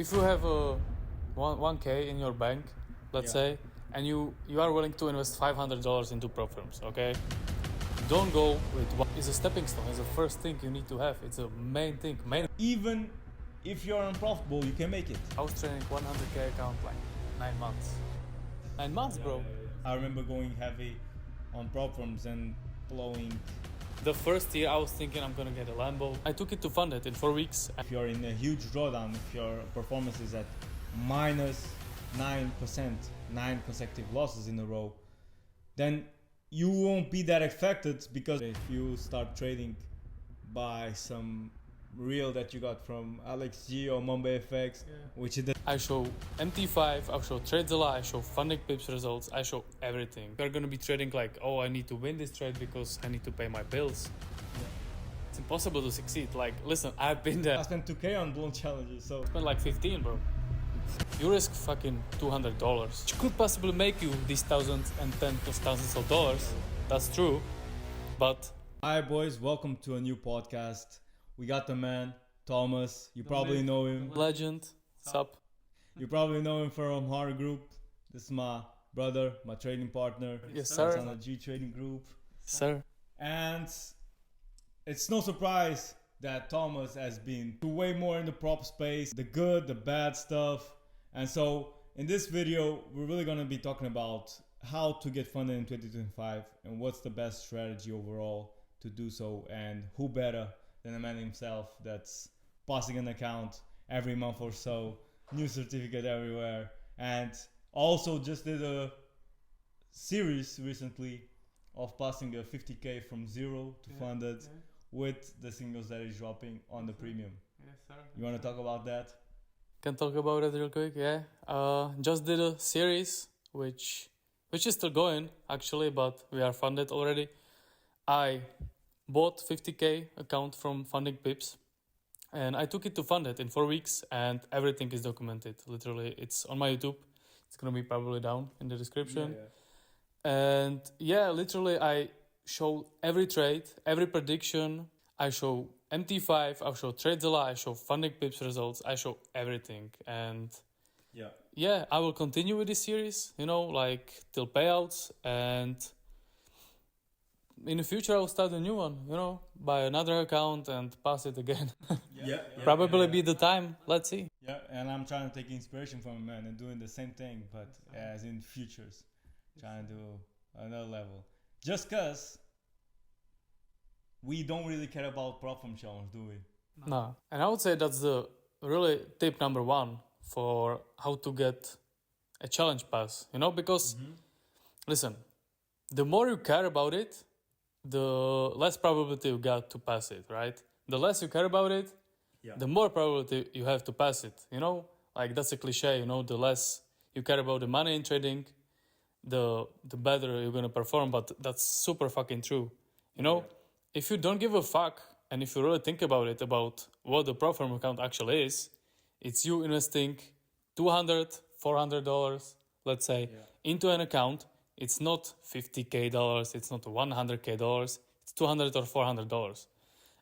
If you have a 1K in your bank, let's say, and you are willing to invest $500 into prop firms, okay? Don't go with what is a stepping stone. It's the first thing you need to have. It's a main thing. Even if you're unprofitable, you can make it. I was training 100K account like 9 months. 9 months, bro. I remember going heavy on prop firms and blowing. The first year I was thinking I'm gonna get a Lambo. I took it to fund it in 4 weeks. If you're in a huge drawdown, if your performance is at minus 9%, 9 consecutive losses in a row, then you won't be that affected, because if you start trading by some reel that you got from xauusd or Mumbai FX, which is I show MT5, I show TradeZilla, I show funding pips results, I show everything. You're gonna be trading like, oh, I need to win this trade because I need to pay my bills. It's impossible to succeed. Like, listen, I've been there. I spent 2K on blown challenges, so I spent like 15, bro. You risk fucking $200, which could possibly make you these thousands and tens of thousands of dollars. That's true, but hi boys, welcome to a new podcast. We got the man, Thomas. You probably know him. legend, sup? You probably know him from Hard Group. This is my brother, my trading partner. Yes, He's sir. on the G Trading Group. Sir. And it's no surprise that Thomas has been way more in the prop space, the good, the bad stuff. And so in this video, we're really going to be talking about how to get funded in 2025 and what's the best strategy overall to do so, and who better than the man himself that's passing an account every month or so, new certificate everywhere, and also just did a series recently of passing a 50K from zero to funded with the singles that is dropping on the premium. Yes, sir. You want to talk about that? Can talk about it real quick, yeah. Just did a series which is still going actually, but we are funded already. I bought 50K account from Funding Pips, and I took it to fund it in 4 weeks, and everything is documented. Literally, it's on my YouTube. It's gonna be probably down in the description. And literally I show every trade, every prediction. I show MT5, I show TradeZilla, I show Funding Pips results, I show everything. And I will continue with this series, like till payouts, and in the future I'll start a new one, buy another account and pass it again. Probably be the time. Let's see. Yeah, and I'm trying to take inspiration from him, man, and doing the same thing, but as in futures, trying to do another level. Just cause we don't really care about prop firm challenge, do we? No. And I would say that's the really tip number one for how to get a challenge pass, because listen, the more you care about it, the less probability you got to pass it, right? The less you care about it, the more probability you have to pass it, like that's a cliche, the less you care about the money in trading, the better you're gonna perform. But that's super fucking true. If you don't give a fuck, and if you really think about it, about what the prop firm account actually is, it's you investing $200, $400, let's say, into an account. It's not $50K, it's not $100K, it's $200 or $400.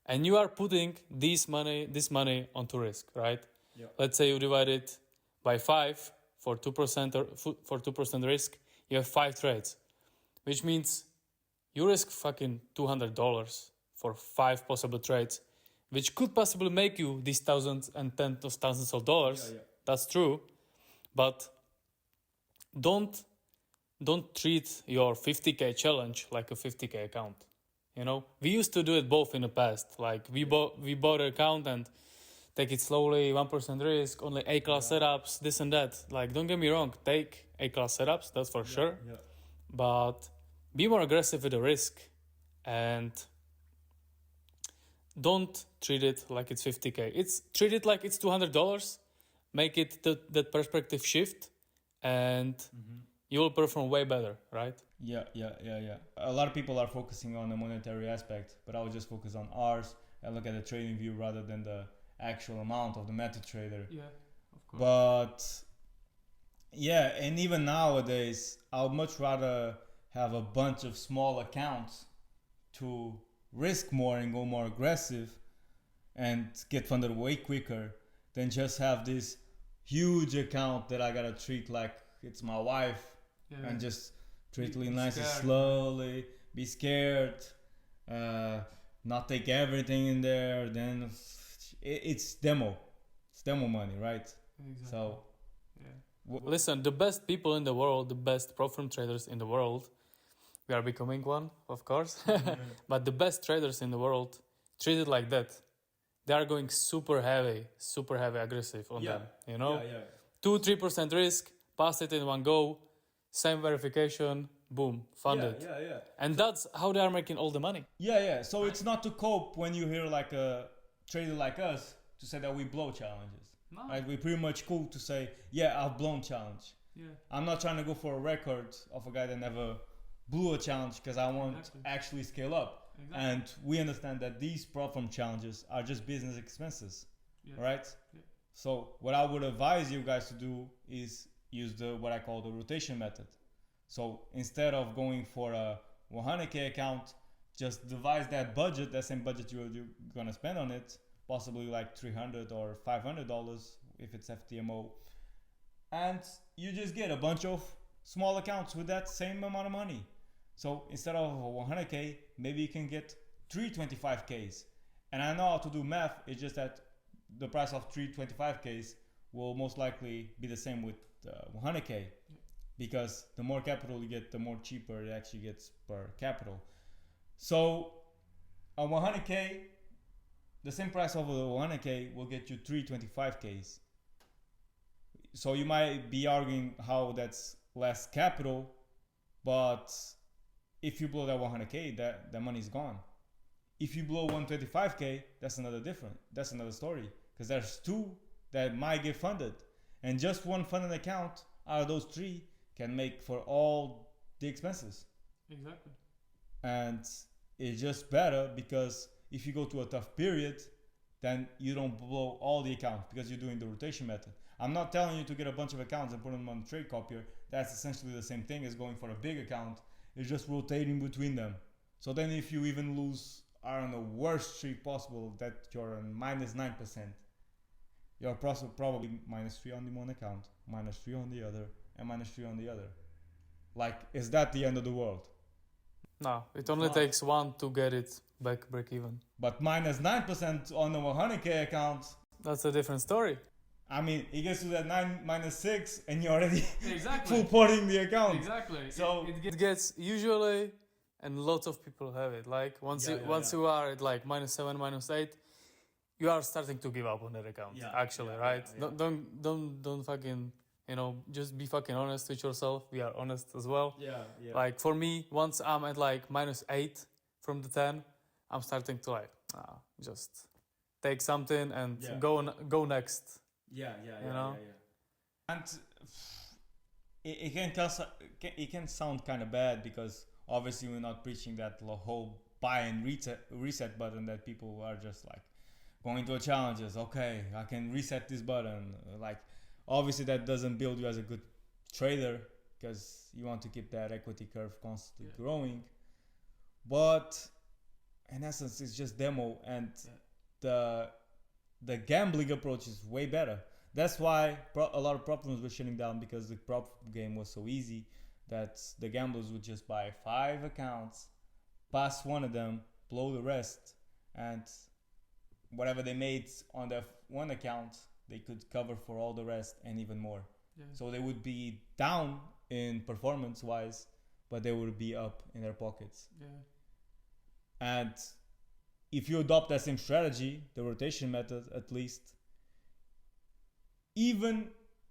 And you are putting this money onto risk, right? Let's say you divide it by 5 for 2% or for 2% risk, you have 5 trades, which means you risk fucking $200 for 5 possible trades, which could possibly make you these thousands and tens of thousands of dollars. That's true. But don't treat your 50K challenge like a 50K account. We used to do it both in the past. Like we bought an account and take it slowly, 1% risk, only A-class setups, this and that. Like, don't get me wrong, take A-class setups, that's for sure. But be more aggressive with the risk, and don't treat it like it's 50K. Treat it like it's $200. Make it that perspective shift, and you will perform way better, right? Yeah. A lot of people are focusing on the monetary aspect, but I would just focus on ours and look at the trading view rather than the actual amount of the metatrader. Yeah, of course. But and even nowadays, I would much rather have a bunch of small accounts to risk more and go more aggressive and get funded way quicker than just have this huge account that I gotta treat like it's my wife, and just treat it nice and slowly, be scared, not take everything in there. Then it's demo money, right? Exactly. So listen, the best people in the world, the best prop firm traders in the world, we are becoming one, of course, but the best traders in the world treat it like that. They are going super heavy, aggressive on them, you know? 2-3% risk, pass it in one go, same verification, boom, funded. And that's how they are making all the money. So it's not to cope when you hear like a trader like us to say that we blow challenges. No. Right? We're pretty much cool to say, yeah, I've blown challenge. I'm not trying to go for a record of a guy that never blew a challenge, because I want to actually scale up. And we understand that these prop firm challenges are just business expenses, right? So what I would advise you guys to do is use what I call the rotation method. So instead of going for a 100K account, just devise that budget, that same budget you're gonna spend on it, possibly like $300 or $500 if it's FTMO, and you just get a bunch of small accounts with that same amount of money. So instead of 100K, maybe you can get 325Ks. And I know how to do math, it's just that the price of 325Ks will most likely be the same with 100K, because the more capital you get, the more cheaper it actually gets per capital. So a 100K, the same price of a 100K will get you 325Ks. So you might be arguing how that's less capital, but if you blow that 100K, that money is gone. If you blow 125K, that's another story, because there's two that might get funded, and just one funded account out of those three can make for all the expenses. Exactly. And it's just better, because if you go to a tough period, then you don't blow all the accounts because you're doing the rotation method. I'm not telling you to get a bunch of accounts and put them on the trade copier. That's essentially the same thing as going for a big account. It's just rotating between them. So then if you even lose, are on the worst streak possible, that you're on -9%, you're probably -3 on the one account, -3 on the other, and -3 on the other. Like, is that the end of the world? No, it only takes one to get it back break even. But -9% on the 100K account, that's a different story. I mean, it gets to that -6 and you're already exactly full porting the account. Exactly. So it gets usually, and lots of people have it. Like once you are at like -7, -8, you are starting to give up on that account. Right? Don't fucking, just be fucking honest with yourself. We are honest as well. Like for me, once I'm at like -8 from the 10, I'm starting to like just take something and go next. And it can sound kind of bad, because obviously we're not preaching that whole buy and reset button that people are just like going to challenges. Okay, I can reset this button. Like, obviously that doesn't build you as a good trader, because you want to keep that equity curve constantly growing. But in essence, it's just demo, and the gambling approach is way better. That's why a lot of prop firms were shutting down, because the prop game was so easy that the gamblers would just buy 5 accounts, pass one of them, blow the rest, and whatever they made on their one account, they could cover for all the rest and even more. So they would be down in performance wise, but they would be up in their pockets. And if you adopt that same strategy, the rotation method at least, even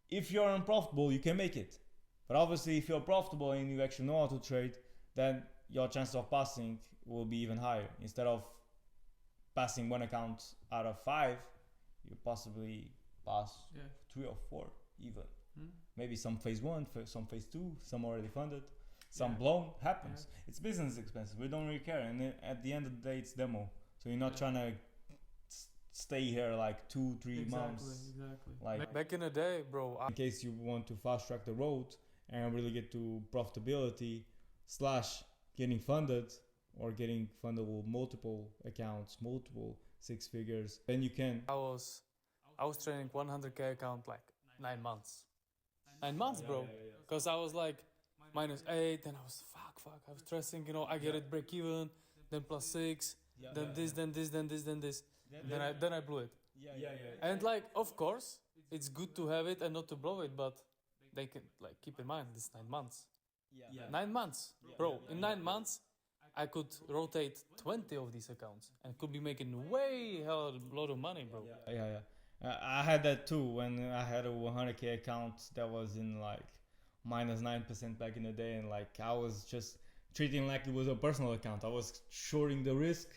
if you're unprofitable, you can make it. But obviously, if you're profitable and you actually know how to trade, then your chance of passing will be even higher. Instead of passing one account out of 5, you possibly pass 3 or 4 even. Maybe some phase 1, some phase 2, some already funded, some blown. Happens. It's business expenses. We don't really care. And at the end of the day, it's demo. So you're not trying to stay here like 2-3 months. Like back in the day, bro. In case you want to fast track the road and really get to profitability / getting funded, or getting funded with multiple accounts, multiple 6 figures, then you can. I was trading 100K account like 9 months. 9 months, bro. Because I was like -8, then I was fuck. I was stressing, you know, I get it break even, then +6, then this, then this, then this, then this. Then I blew it. And like, of course, it's good to have it and not to blow it, but they can like keep in mind this 9 months. 9 months, bro. In 9 months, I could rotate 20 of these accounts and could be making way hell a lot of money, bro. I had that too when I had a 100k account that was in like -9% back in the day, and like I was just treating like it was a personal account. I was shorting the risk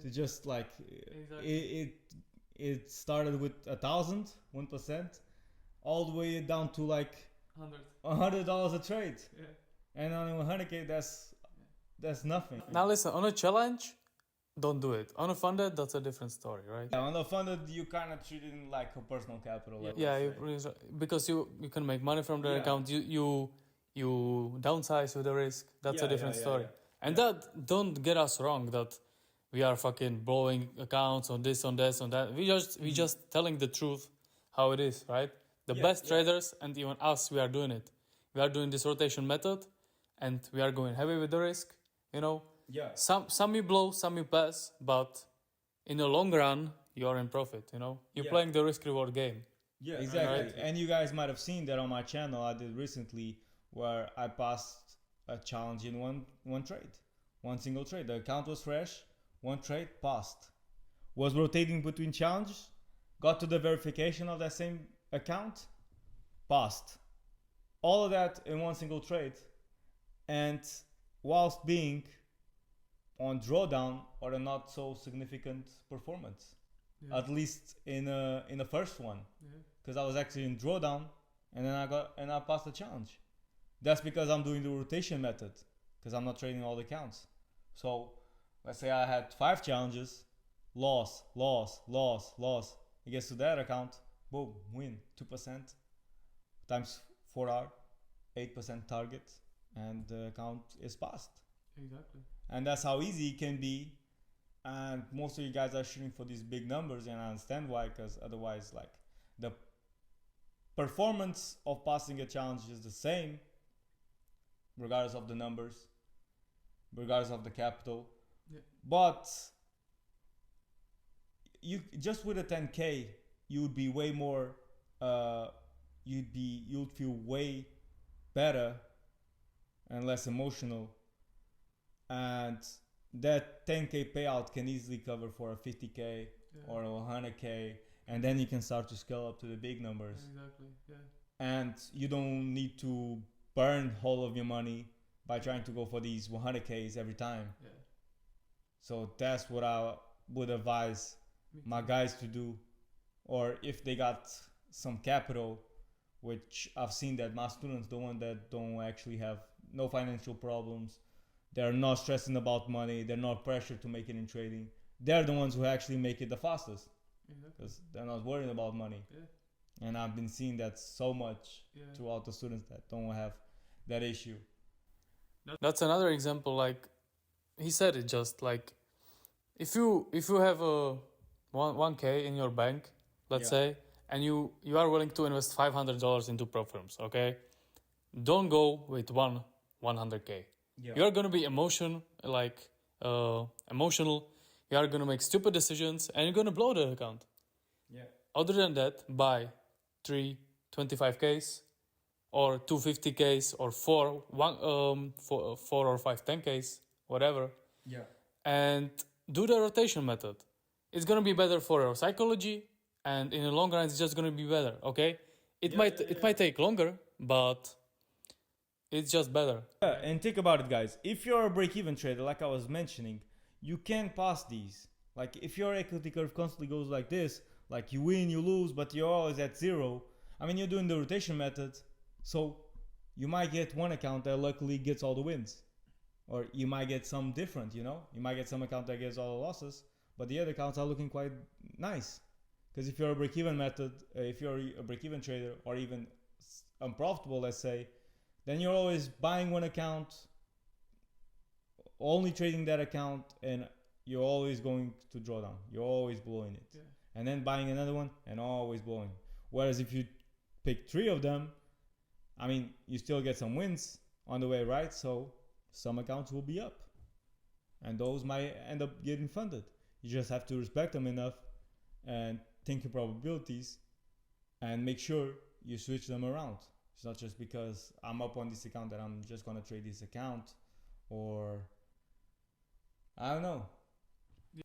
to just like it started with 1% all the way down to like $100 a trade. And on 100k that's nothing. Now listen, on a challenge, don't do it. On a funded, that's a different story, right? On a funded, you kind of treat it like a personal capital. Because you can make money from the account. You downsize with the risk. That's a different story. And that, don't get us wrong, that we are fucking blowing accounts on this, on this, on that. We just telling the truth how it is, right? The best traders and even us, we are doing it. We are doing this rotation method, and we are going heavy with the risk. You know, some you blow, some you pass, but in the long run, you're in profit. You know, you're playing the risk reward game. Yeah, exactly. Right? And you guys might have seen that on my channel I did recently, where I passed a challenge in one trade, one single trade. The account was fresh, one trade passed. Was rotating between challenges, got to the verification of that same account, passed. All of that in one single trade, and whilst being on drawdown or a not so significant performance, at least in the first one, because I was actually in drawdown, and then I passed the challenge. That's because I'm doing the rotation method, because I'm not trading all the accounts. So let's say I had 5 challenges, loss. It gets to that account, boom, win 2% times 4 hour, 8% target, and the account is passed. Exactly. And that's how easy it can be. And most of you guys are shooting for these big numbers, and I understand why, because otherwise, like, the performance of passing a challenge is the same regardless of the numbers, regardless of the capital. But you just with a 10k, you'd be way more you'd feel way better and less emotional, and that 10k payout can easily cover for a 50k or a 100k, and then you can start to scale up to the big numbers. And you don't need to burn all of your money by trying to go for these 100ks every time. So that's what I would advise my guys to do. Or if they got some capital, which I've seen that my students, the one that don't actually have no financial problems, they're not stressing about money, they're not pressured to make it in trading, they're the ones who actually make it the fastest, because they're not worried about money. And I've been seeing that so much throughout the students that don't have that issue. That's another example. Like he said, it just like if you have a 1k in your bank, let's say, and you are willing to invest $500 into prop firms, okay? Don't go with 100k. You're gonna be emotional. You are gonna make stupid decisions, and you're gonna blow the account. Other than that, buy 3 25ks or 250ks or 4 or 5 10ks, whatever. And do the rotation method. It's gonna be better for your psychology, and in the long run, it's just gonna be better. Okay, it might take longer, but it's just better. And think about it, guys. If you're a break-even trader, like I was mentioning, you can pass these. Like if your equity curve constantly goes like this, like you win, you lose, but you're always at zero. I mean, you're doing the rotation method, so you might get one account that luckily gets all the wins, or you might get some different. You might get some account that gets all the losses, but the other accounts are looking quite nice. Because if you're a break-even method, if you're a break-even trader, or even unprofitable, let's say, then you're always buying one account, only trading that account, and you're always going to draw down. You're always blowing it. And then buying another one and always blowing. Whereas if you pick 3 of them, I mean, you still get some wins on the way, right? So some accounts will be up, and those might end up getting funded. You just have to respect them enough and think in probabilities and make sure you switch them around. It's not just because I'm up on this account that I'm just gonna trade this account, or I don't know.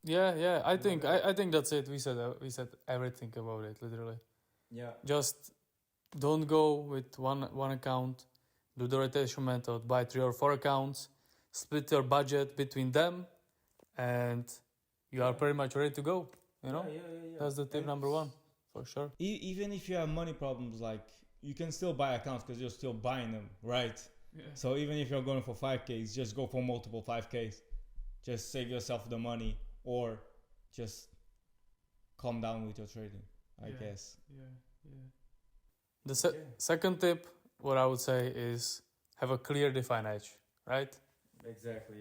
Yeah. I think that's it. We said everything about it, literally. Yeah. Just don't go with one account. Do the rotation method. Buy 3 or 4 accounts. Split your budget between them, and you are pretty much ready to go. You know, that's the tip number 1 for sure. Even if you have money problems, like, you can still buy accounts because you're still buying them, right? Yeah. So even if you're going for 5Ks, just go for multiple 5Ks. Just save yourself the money, or just calm down with your trading, I guess. Yeah. The second tip, what I would say, is have a clear defined edge, right? Exactly.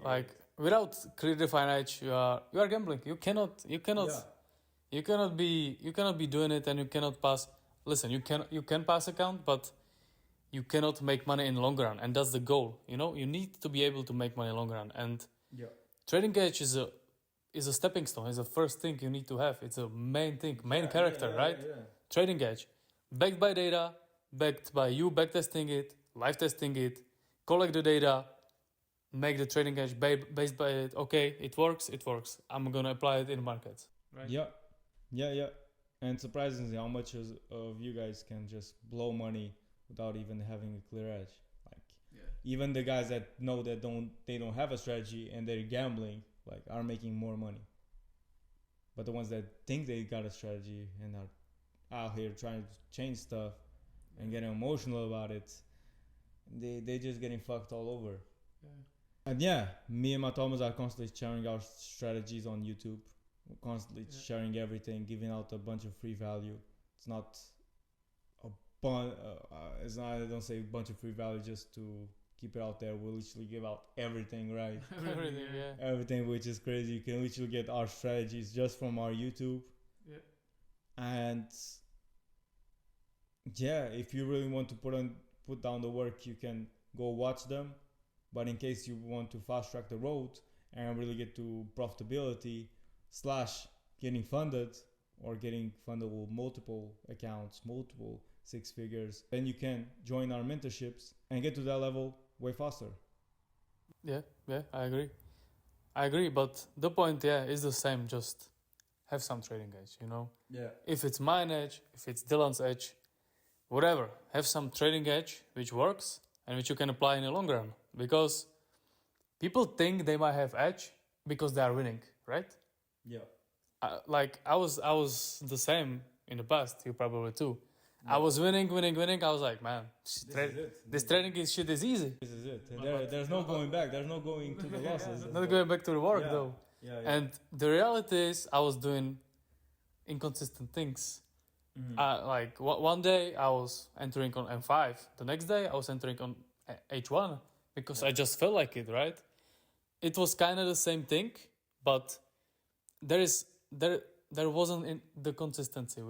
Like, without clear defined edge, you are gambling. You cannot be doing it, and you cannot pass. Listen, you can pass account, but you cannot make money in the long run, and that's the goal. You know, you need to be able to make money in the long run, and trading edge is a stepping stone. It's the first thing you need to have. It's a main thing, character, right? Yeah. Trading edge, backed by data, backed by you backtesting it, live testing it, collect the data, make the trading edge based by it. Okay, it works. I'm gonna apply it in the market. Right? Yeah. And surprisingly, how much of you guys can just blow money without even having a clear edge? Like, even the guys that know that they don't have a strategy and they're gambling, like, are making more money. But the ones that think they got a strategy and are out here trying to change stuff and getting emotional about it, they just getting fucked all over. And me and my Thomas are constantly sharing our strategies on YouTube. We're constantly sharing everything, giving out a bunch of free value. It's not I don't say a bunch of free value just to keep it out there. We'll literally give out everything, right? Everything, which is crazy. You can literally get our strategies just from our YouTube. And if you really want to put down the work, you can go watch them. But in case you want to fast track the road and really get to profitability / getting funded, or getting funded with multiple accounts, multiple 6 figures, then you can join our mentorships and get to that level way faster. Yeah, I agree. But the point, is the same. Just have some trading edge, you know? Yeah. If it's mine edge, if it's Dylan's edge, whatever, have some trading edge which works and which you can apply in the long run. Because people think they might have edge because they are winning, right? Yeah. I was the same in the past. You probably too. Yeah. I was winning. I was like, man, this trading shit is easy. This is it. There's no going back. There's no going to the losses. Not going back to the work though. Yeah. And the reality is, I was doing inconsistent things. Like one day I was entering on M5. The next day I was entering on H1 because I just felt like it, right? It was kind of the same thing, but there wasn't the consistency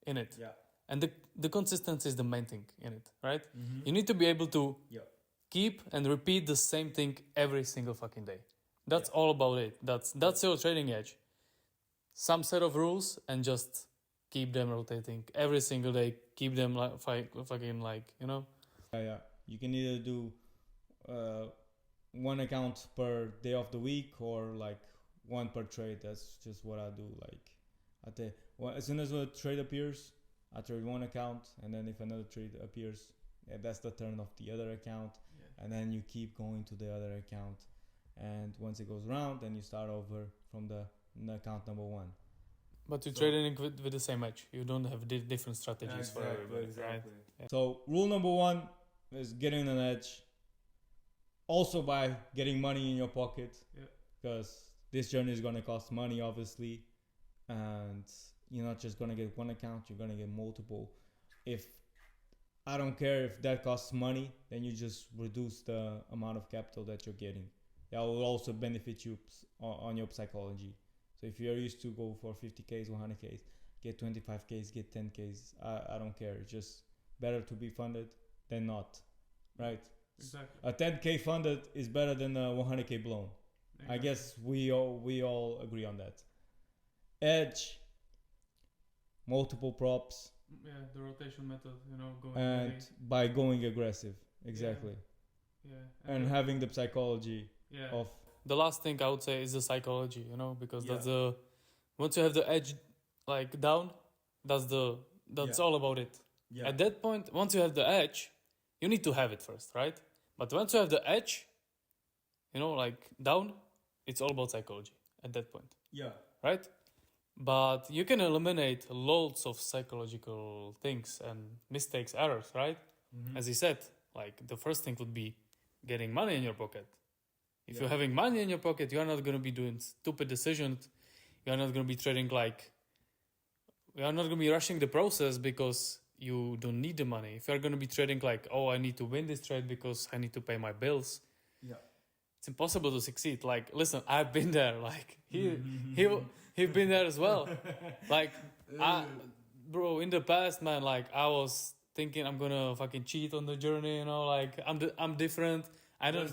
in it. Yeah. And the consistency is the main thing in it, right? You need to be able to keep and repeat the same thing every single fucking day. That's all about it. That's your trading edge. Some set of rules, and just keep them rotating every single day. Keep them you know. Yeah. You can either do one account per day of the week, or like one per trade. That's just what I do. Like, as soon as a trade appears, I trade one account, and then if another trade appears, that's the turn of the other account, and then you keep going to the other account, and once it goes round, then you start over from the account number 1. But you're trading with the same edge. You don't have different strategies for everybody, right? Yeah. So rule number 1 is getting an edge. Also by getting money in your pocket, because this journey is going to cost money, obviously, and you're not just going to get one account, you're going to get multiple. I don't care if that costs money, then you just reduce the amount of capital that you're getting. That will also benefit you on your psychology. So if you're used to go for 50Ks, 100Ks, get 25Ks, get 10Ks. I don't care. It's just better to be funded than not, right? Exactly. A 10K funded is better than a 100K blown. Exactly. I guess we all agree on that. Edge, multiple props. Yeah, the rotation method, going and heavy. By going aggressive, exactly. Yeah. And having the psychology of. The last thing I would say is the psychology, because that's once you have the edge like down, that's all about it. Yeah. At that point, once you have the edge, you need to have it first, right? But once you have the edge, like down, it's all about psychology at that point. Yeah. Right? But you can eliminate loads of psychological things and mistakes, errors, right? Mm-hmm. As he said, like the first thing would be getting money in your pocket. If you're having money in your pocket, you're not going to be doing stupid decisions. You're not going to be trading you're not going to be rushing the process because you don't need the money. If you're going to be trading I need to win this trade because I need to pay my bills. Yeah. It's impossible to succeed. Listen, I've been there. He's been there as well. Bro, in the past, man, I was thinking I'm gonna fucking cheat on the journey. I'm different. I don't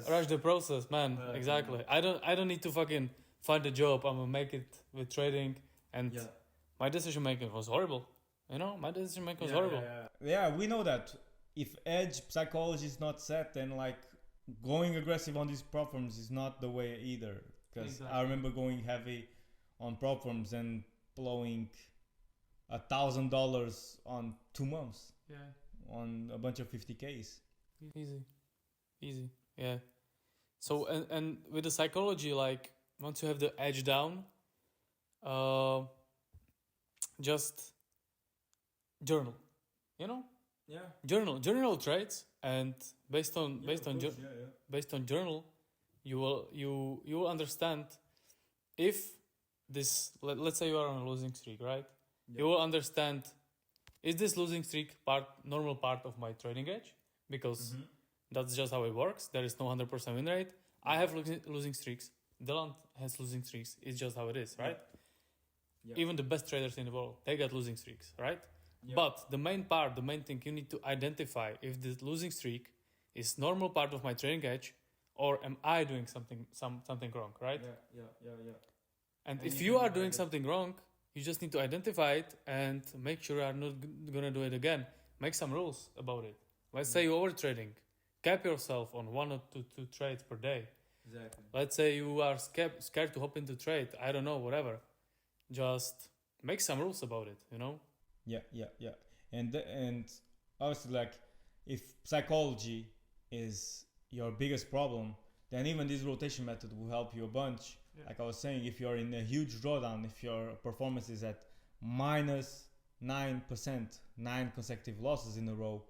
rush the process, man. Exactly. I don't need to fucking find a job. I'm gonna make it with trading, and my decision making was horrible. My decision making was horrible. Yeah, we know that if edge psychology is not set, then going aggressive on these platforms is not the way either. Because I remember going heavy on prop firms and blowing $1,000 on 2 months. Yeah. On a bunch of 50Ks. Easy. Yeah. So and with the psychology, once you have the edge down, just journal. Yeah. Journal trades, and based on journal, you will understand if this, let's say you are on a losing streak, right? Yeah. You will understand, is this losing streak normal part of my trading edge? Because that's just how it works. There is no 100% win rate. I have losing streaks. Dylan has losing streaks. It's just how it is, right? Yeah. Even the best traders in the world, they got losing streaks, right? Yeah. But the main thing you need to identify if this losing streak is normal part of my trading edge, or am I doing something wrong, right? Yeah. And if you are doing something wrong, you just need to identify it and make sure you are not gonna do it again. Make some rules about it. Let's say you're over trading. Cap yourself on 1 or 2 trades per day. Exactly. Let's say you are scared to hop into trade. I don't know, whatever. Just make some rules about it, Yeah. And obviously, if psychology is your biggest problem, then even this rotation method will help you a bunch. Yeah. Like I was saying, if you're in a huge drawdown, if your performance is at minus 9%, 9 consecutive losses in a row,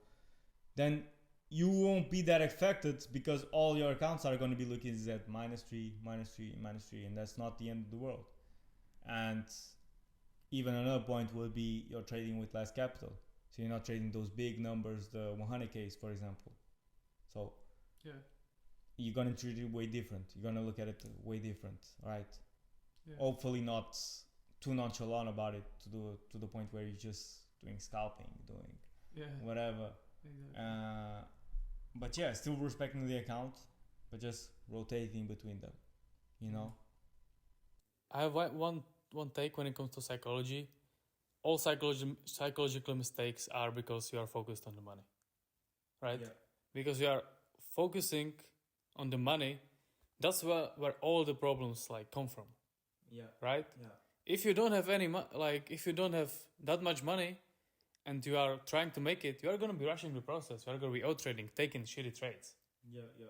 then you won't be that affected because all your accounts are going to be looking at -3, -3, and that's not the end of the world. And even another point will be you're trading with less capital. So you're not trading those big numbers, the 100Ks, for example. So you're going to treat it way different. You're going to look at it way different, right? Yeah. Hopefully not too nonchalant about it to the point where you're just doing scalping, doing whatever. Exactly. But still respecting the account, but just rotating between them, I have one take when it comes to psychology. All psychological mistakes are because you are focused on the money, right? Yeah. Because you are focusing on the money, that's where all the problems come from. Yeah. Right? Yeah. If you don't have if you don't have that much money and you are trying to make it, you are going to be rushing the process. You are going to be out trading, taking shitty trades.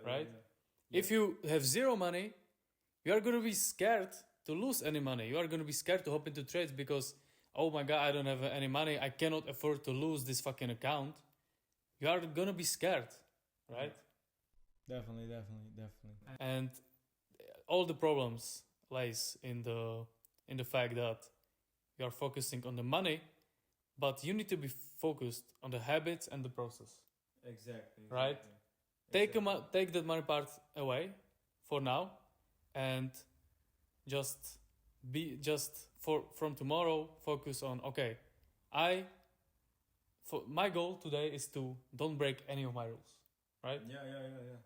Right? Yeah. If you have zero money, you are going to be scared to lose any money. You are going to be scared to hop into trades because, oh my God, I don't have any money. I cannot afford to lose this fucking account. You are going to be scared, right? Definitely. And all the problems lies in the fact that you are focusing on the money, but you need to be focused on the habits and the process. Exactly. Right? Take that money part away for now and just be just from tomorrow focus on okay, my goal today is to don't break any of my rules, right? Yeah.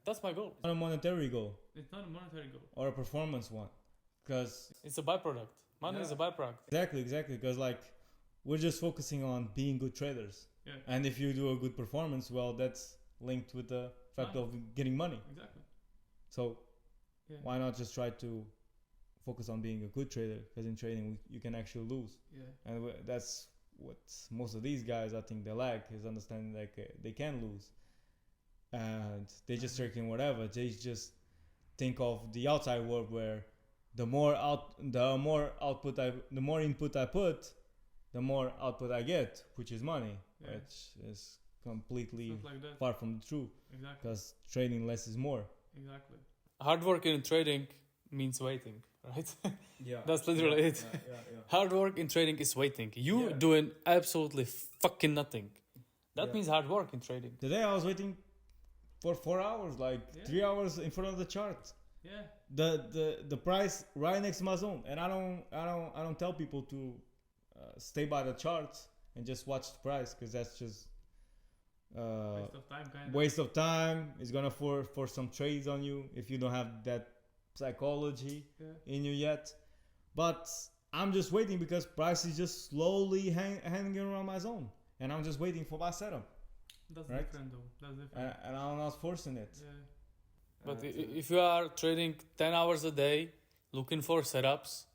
That's my goal. It's not a monetary goal It's not a monetary goal. or a performance one, because It's a byproduct. Money is a byproduct. Exactly. Because like we're just focusing on being good traders, and if you do a good performance, well, that's linked with the fact of getting money. Exactly. So why not just try to focus on being a good trader? Because in trading you can actually lose. And that's what most of these guys, I think, they lack, is understanding like they can lose, and they just tricking whatever. They just think of the outside world where the more input I put, the more output I get, which is money, which is completely far from the truth. Exactly. Because trading less is more. Exactly. Hard work in trading means waiting, right? Yeah. That's literally it. Hard work in trading is waiting. You doing absolutely fucking nothing. That means hard work in trading. Today I was waiting for 4 hours, like 3 hours in front of the chart. Yeah. The price right next to my zone, and I don't tell people to stay by the charts and just watch the price, because that's just waste of time, kind of. Waste of time. It's gonna force some trades on you if you don't have that psychology in you yet. But I'm just waiting because price is just slowly hanging around my zone, and I'm just waiting for my setup. That's different though. That's different. And I'm not forcing it. Yeah. But if you are trading 10 hours a day, looking for setups,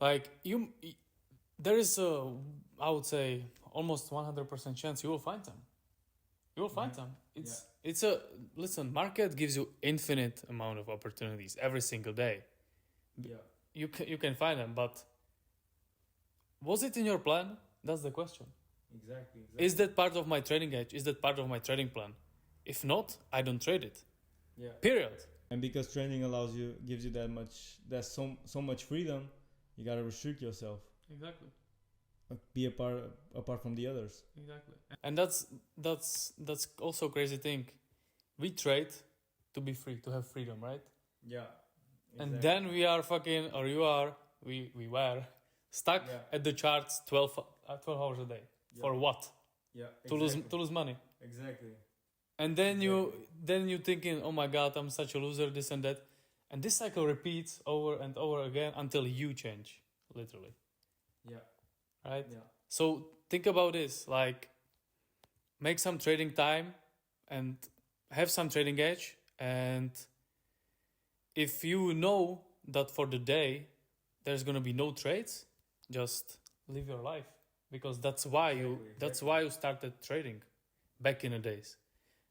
like there is I would say almost 100% chance you will find them. You will find them. Listen, market gives you infinite amount of opportunities every single day. You can find them, but was it in your plan? That's the question. Exactly. Is that part of my trading edge? Is that part of my trading plan? If not, I don't trade it. Period. And because trading gives you so much freedom, you gotta restrict yourself. Exactly. Be apart from the others. Exactly. And that's also crazy thing. We trade to be free, to have freedom, right? Yeah. Exactly. And then we are we were stuck at the charts 12 hours a day. For what? Yeah. Exactly. To lose money. Exactly. And then you thinking, oh my God, I'm such a loser, this and that. And this cycle repeats over and over again until you change, literally. Yeah. Right? Yeah. So think about this, like make some trading time and have some trading edge. And if you know that for the day there's gonna be no trades, just live your life. Because that's why you started trading back in the days.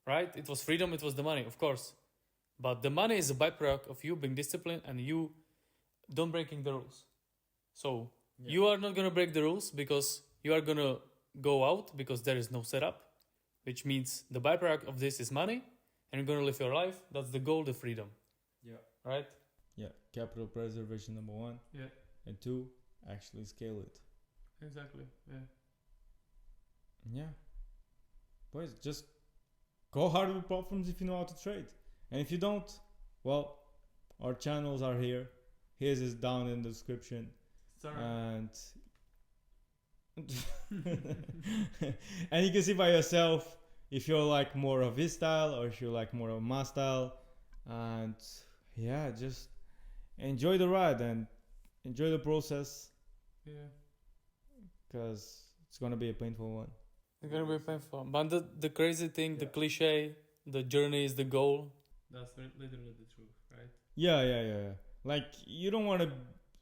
Right? It was freedom, it was the money, of course. But the money is a byproduct of you being disciplined and you don't breaking the rules. So you are not going to break the rules because you are going to go out because there is no setup, which means the byproduct of this is money and you're going to live your life. That's the goal, the freedom. Yeah. Right? Yeah. Capital preservation, number 1. Yeah. And 2, actually scale it. Exactly. Yeah. Yeah. Boys, just go hard with problems if you know how to trade. And if you don't, well, our channels are here. His is down in the description. Sorry. And and you can see by yourself if you like more of his style or if you like more of my style. And yeah, just enjoy the ride and enjoy the process. Yeah. Because it's going to be a painful one. It's going to be painful. But the crazy thing, the cliche, the journey is the goal. That's literally the truth, right? Yeah. Like, you don't want to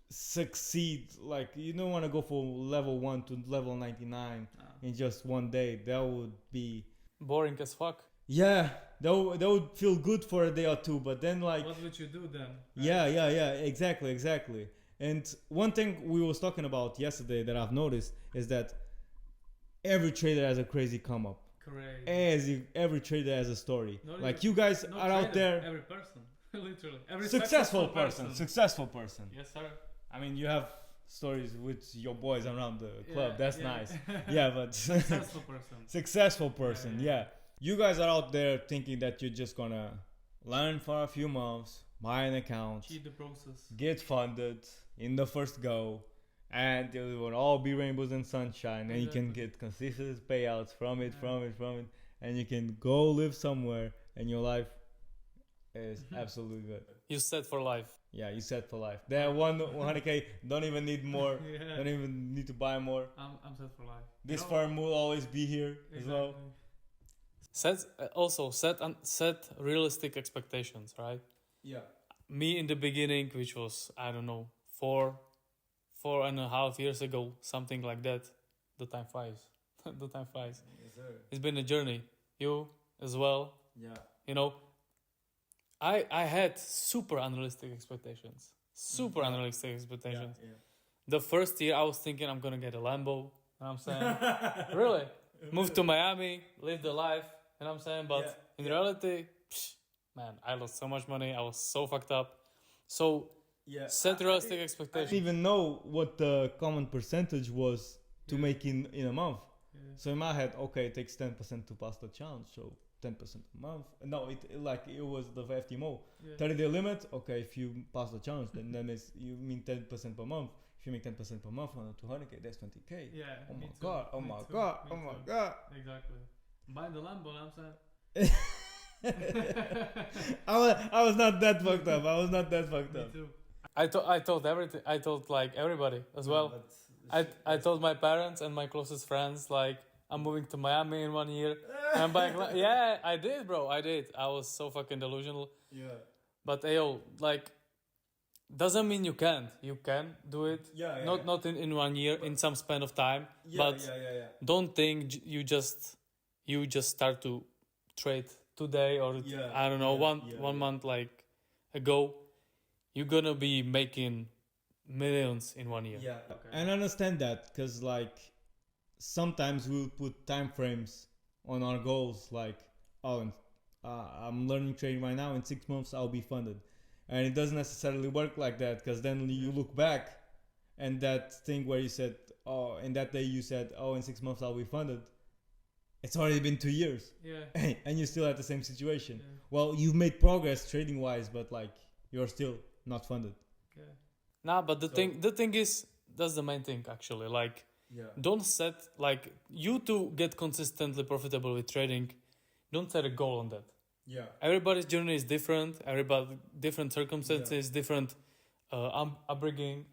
succeed. Like, you don't want to go from level 1 to level 99 in just one day. That would be boring as fuck. Yeah, that would feel good for a day or two, but then like, what would you do then? Right? Yeah, exactly. And one thing we was talking about yesterday that I've noticed is that every trader has a crazy come up. Crazy. Every trader has a story. Like you guys are out there. Every person, literally. Every successful person. Yes, sir. I mean, you have stories with your boys around the club. That's nice. Yeah, but successful person. Yeah. You guys are out there thinking that you're just gonna learn for a few months, buy an account, cheat the process, get funded, in the first go, and it will all be rainbows and sunshine, and you can Exactly. get consistent payouts from it, Yeah. from it, and you can go live somewhere, and your life is absolutely good. You set for life. Yeah, you set for life. That 100K, don't even need more. Yeah. Don't even need to buy more. I'm set for life. This farm will always be here as well. Set realistic expectations, right? Yeah. Me in the beginning, which was, I don't know, 4.5 years ago, something like that. The time flies. The time flies. Yes, sir. It's been a journey. You as well. Yeah. You know, I had super unrealistic expectations. Super unrealistic expectations. Yeah. The first year I was thinking I'm gonna get a Lambo. You know what I'm saying? Really? Move to Miami, live the life. You know what I'm saying? But in reality, man, I lost so much money. I was so fucked up. So set realistic I didn't expectations. even know what the common percentage was to make in a month. So in my head, okay, it takes 10% to pass the challenge, so 10% a month. No, it was the FTMO. 30-day limit, okay, if you pass the challenge, then it's, you mean 10% per month. If you make 10% per month on a 200K, that's 20K. Yeah. Oh my god, oh my god, oh my god. Exactly. Buy the Lambo, you know what I'm saying? I was not that fucked up. I was not that fucked up. Too. I told everything. I told like everybody as well. I told my parents and my closest friends like I'm moving to Miami in 1 year. And I'm buying. Yeah, I did, bro. I did. I was so fucking delusional. Yeah. But ayo, like, doesn't mean you can't. You can do it. Not in 1 year, in some span of time. But don't think you just start to trade today or I don't know one month like ago. You're gonna be making millions in 1 year. Yeah, okay. And I understand that because like sometimes we'll put time frames on our goals, like I'm learning trading right now. In 6 months I'll be funded, and it doesn't necessarily work like that because then you look back and that thing where you said, oh, in that day you said, oh, in 6 months I'll be funded. It's already been 2 years. Yeah. And you're still at the same situation. Yeah. Well, you've made progress trading wise, but like you're still not funded. Yeah. Nah, but the thing is, that's the main thing actually. Like, don't set like you to get consistently profitable with trading. Don't set a goal on that. Yeah. Everybody's journey is different. Everybody different circumstances, different upbringing,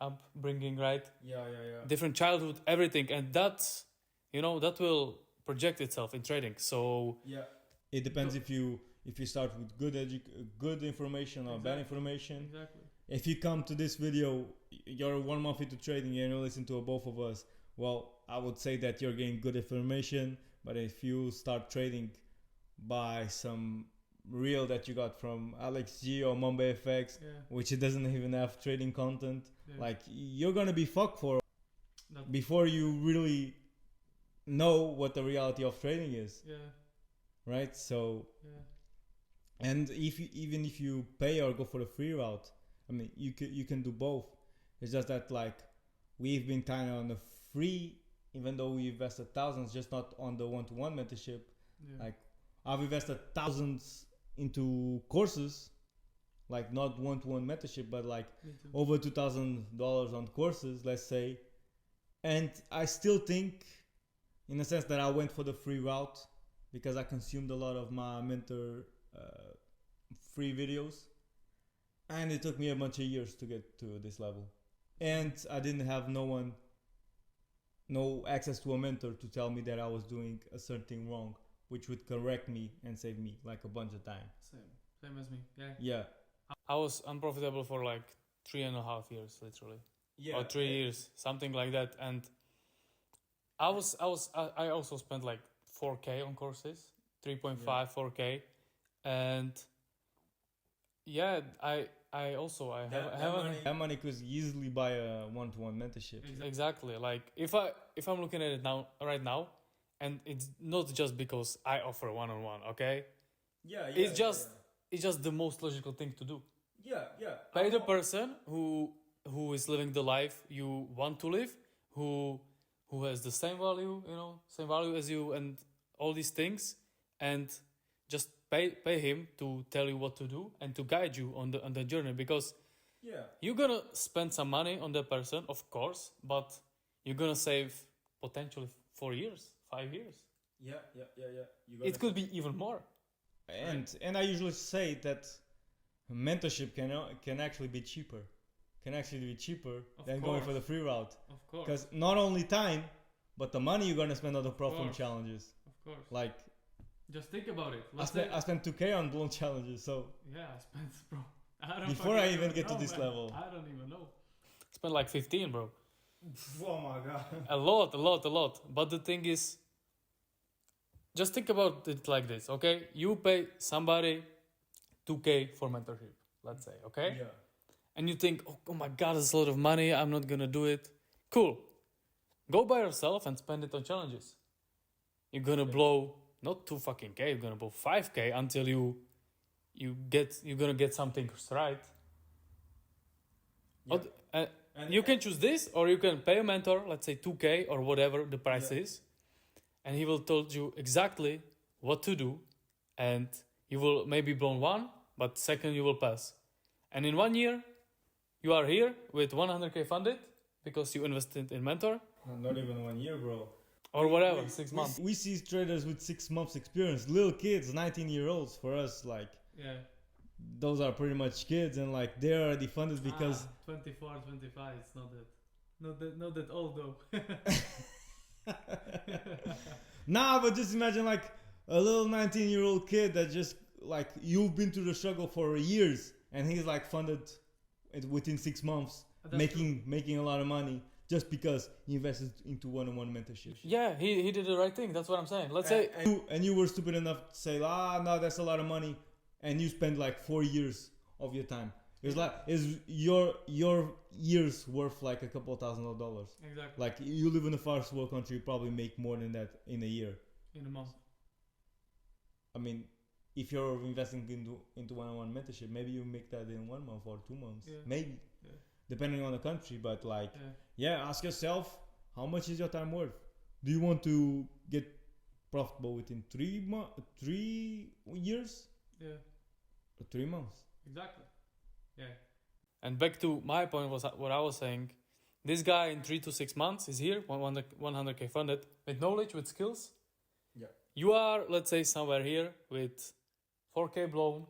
right? Yeah. Different childhood, everything, and that's that will project itself in trading. So it depends if you start with good information or bad information. Exactly. If you come to this video, you're 1 month into trading and you listen to both of us, well, I would say that you're getting good information. But if you start trading by some reel that you got from Alex G or Mumbai FX, which it doesn't even have trading content, like you're gonna be fucked for before you really know what the reality of trading is. Right? So and even if you pay or go for the free route, I mean you can do both. It's just that like we've been kind of on the free, even though we invested thousands, just not on the one-to-one mentorship. Like I've invested thousands into courses, like not one-to-one mentorship, but like over $2,000 on courses, let's say. And I still think, in a sense, that I went for the free route because I consumed a lot of my mentor free videos, and it took me a bunch of years to get to this level. And I didn't have no access to a mentor to tell me that I was doing a certain thing wrong, which would correct me and save me like a bunch of time. Same as me. Yeah. I was unprofitable for like 3.5 years, literally. Or 3 years, something like that. And I also spent like 4K on courses, 3.5, 4K, and that money could easily buy a one-to-one mentorship. Exactly. Like if I'm looking at it right now, and it's not just because I offer one-on-one, okay? It's just the most logical thing to do. Pay the person who is living the life you want to live, who has the same value, same value as you, and all these things, and just pay him to tell you what to do and to guide you on the journey. Because Yeah. You're gonna spend some money on that person, of course, but you're gonna save potentially 4 years, 5 years. Yeah. It could be even more. And I usually say that mentorship can actually be cheaper. Can actually be cheaper than going for the free route. Of course. Because not only time, but the money you're gonna spend on the problem challenges. Of course. Like, just think about it. I spent 2K on blown challenges, so Yeah, I spent, bro. before I even get to this level. I don't even know. Spent like 15, bro. Oh my god. A lot. But the thing is, just think about it like this, okay? You pay somebody 2K for mentorship, let's say, okay? Yeah. And you think, oh my god, that's a lot of money, I'm not gonna do it. Cool. Go by yourself and spend it on challenges. You're gonna blow not 2 fucking K, you're gonna blow 5K until you're gonna get something right. Yeah. You can choose this, or you can pay a mentor, let's say 2K or whatever the price is, and he will tell you exactly what to do, and you will maybe blow 1, but second you will pass. And in 1 year, you are here with 100K funded because you invested in mentor. Not even 1 year, bro. Or whatever, 6 months. We see traders with 6 months experience, little kids, 19-year-olds. For us, like, Yeah. those are pretty much kids, and like they're already funded because 24, 25, it's not that old though. Nah, but just imagine like a little 19-year-old kid that just like you've been through the struggle for years, and he's like funded within 6 months, making a lot of money just because he invested into one-on-one mentorship. Yeah, he did the right thing. That's what I'm saying. Let's say and you were stupid enough to say, no, that's a lot of money, and you spend like 4 years of your time. It's like is your years worth like a couple $1,000s. Exactly. Like you live in a first world country, you probably make more than that in a year. In a month. I mean, if you're investing into one-on-one mentorship, maybe you make that in 1 month or 2 months, maybe, depending on the country. But like, ask yourself, how much is your time worth? Do you want to get profitable within 3 years? Yeah. Or 3 months? Exactly. Yeah. And back to my point was what I was saying. This guy in 3 to 6 months is here, 100K funded, with knowledge, with skills. Yeah. You are, let's say, somewhere here with 4K blown,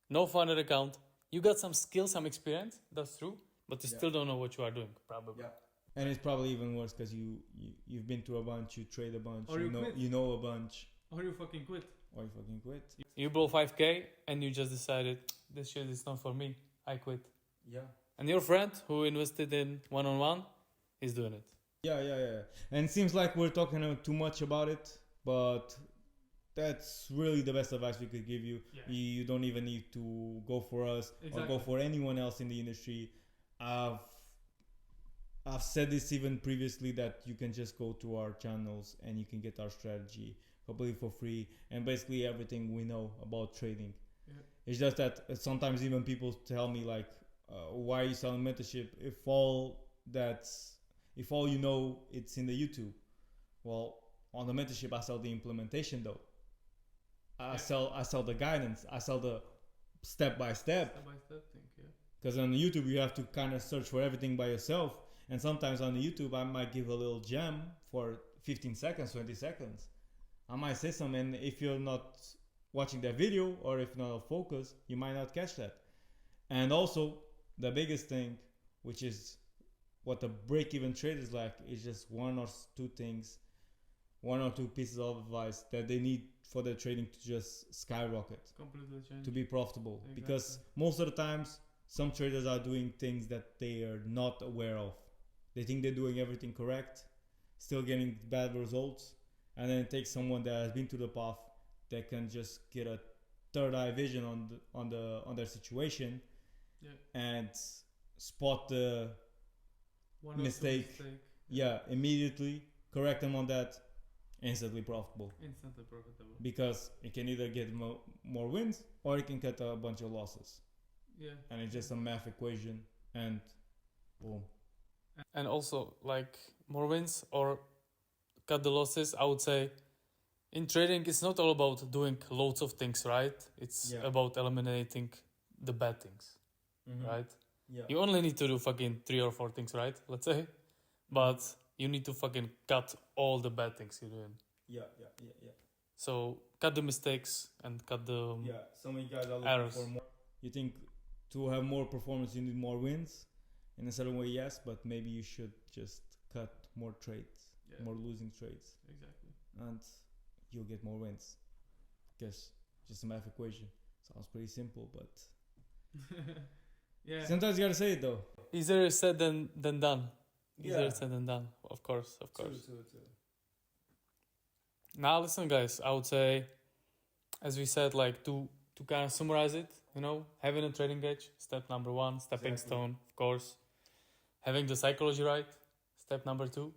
no funded account. You got some skills, some experience, that's true, but you still don't know what you are doing, probably. Yeah. And it's probably even worse because you've been through a bunch, you trade a bunch, or you know a bunch. Or you fucking quit. You blow 5K and you just decided, this shit is not for me, I quit. Yeah. And your friend who invested in one-on-one is doing it. Yeah. And it seems like we're talking too much about it, but that's really the best advice we could give you. Yeah. You don't even need to go for us or go for anyone else in the industry. I've said this even previously, that you can just go to our channels and you can get our strategy completely for free and basically everything we know about trading. Yeah. It's just that sometimes even people tell me like, why are you selling mentorship if all you know it's in the YouTube? Well, on the mentorship I sell the implementation though. I sell the guidance. I sell the step by step thing, yeah. Because on the YouTube you have to kind of search for everything by yourself, and sometimes on the YouTube I might give a little gem for 15 seconds, 20 seconds. I might say something, and if you're not watching that video or if you're not focused, you might not catch that. And also the biggest thing, which is what the break-even trade is like, is just one or two pieces of advice that they need for their trading to just skyrocket, completely change, to be profitable. Exactly. Because most of the times some traders are doing things that they are not aware of. They think they're doing everything correct, still getting bad results, and then it takes someone that has been to the path that can just get a third eye vision on their situation, and spot the mistake. Immediately correct them on that. Instantly profitable. Because it can either get more wins or it can cut a bunch of losses. Yeah. And it's just a math equation, and boom. And also, like, more wins or cut the losses, I would say in trading it's not all about doing loads of things right. It's about eliminating the bad things, right? Yeah. You only need to do fucking 3 or 4 things right, let's say, but you need to fucking cut all the bad things you're doing. Yeah. So cut the mistakes and cut the Yeah. So many guys are looking errors. for more. You think to have more performance, you need more wins. In a certain way, yes, but maybe you should just cut more trades, more losing trades, Exactly. and you'll get more wins. Because just a math equation sounds pretty simple, but Yeah. sometimes you gotta say it though. Easier said than done. Easier Yeah. said than done. Of course. True. Now listen, guys. I would say, as we said, like to kind of summarize it. You know, having a trading edge, step number 1. Stepping stone, of course. Having the psychology right, step number 2.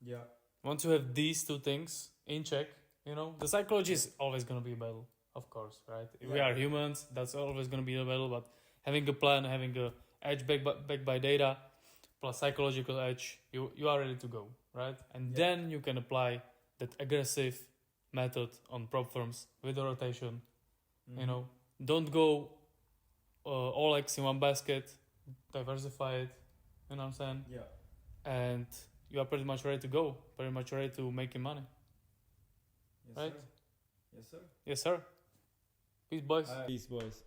Yeah. Once you have these 2 things in check, you know, the psychology is always gonna be a battle, of course, right? We are humans. That's always gonna be a battle. But having a plan, having a edge backed by data, plus psychological edge, you are ready to go, right? And then you can apply that aggressive method on prop firms with the rotation. You know, don't go all eggs in one basket. Diversify it. You know what I'm saying? Yeah. And you are pretty much ready to go. Pretty much ready to making money. Yes, Right? Sir. Yes, sir. Yes, sir. Peace, boys. Peace, boys.